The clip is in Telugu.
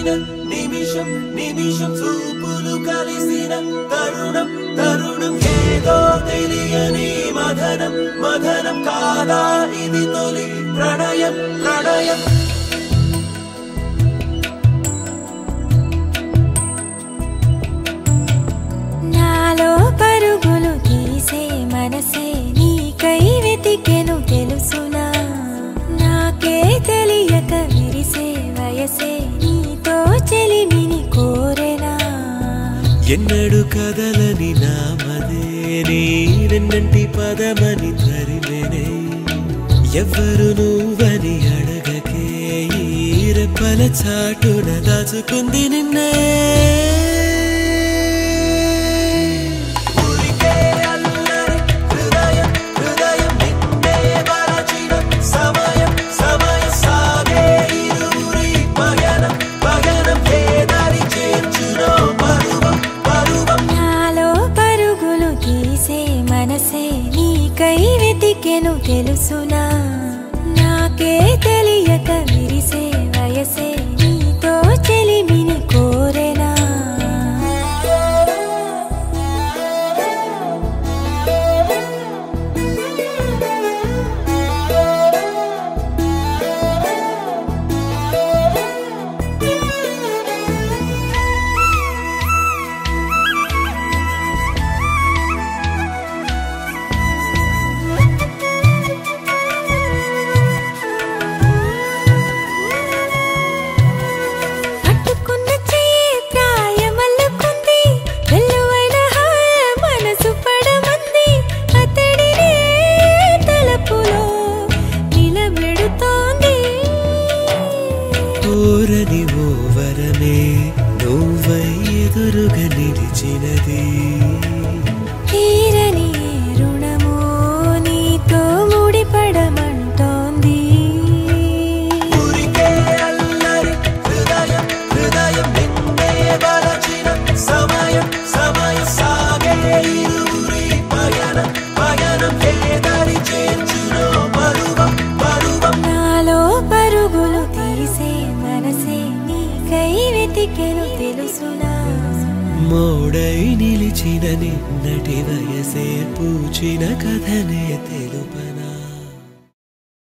మరచిన నిమిషం నిమిషం చూపులు కలిసిన తరుణం తరుణం ఏదో తెలియని మదనం మదనం కాదా ఇది తొలి ప్రణయం ప్రణయం నాలో పరుగులు తీసే మనసే నీకై వెతికెను తెలుసునా నాకే తెలియక విరిసే వయసే నీతో చెలిమిని కోరెనా ఎన్నడు కదలని నామదే నీ వెన్నంటి పదమని తరిమెనే ఎవ్వరు నువ్వని అడగకే ఈ రెప్పల చాటున దాచుకుంది నిన్నే నీకై వెతికెను తెలుసునా నాకే తెలియక విరిసే వయసే నీతో చెలిమిని కోరెనా కోరని ఓ వరమే నువ్వై ఎదురుగా నిలిచినది తీరని రుణమో నీతో ముడిపడమంటోంది ఊరికే అల్లరి హృదయం హృదయం నిన్నే వలచిన సమయం సమయం సాగే ఇరువురి పయనం పయనం ఏదరి చేర్చునో పరువం పరువం నాలో పరుగులు తీసే మనసే నీకై వెతికెను తెలుసునా మోడై నిలిచిన నిన్నటి వయసే పూచిన కథనే తెలుపన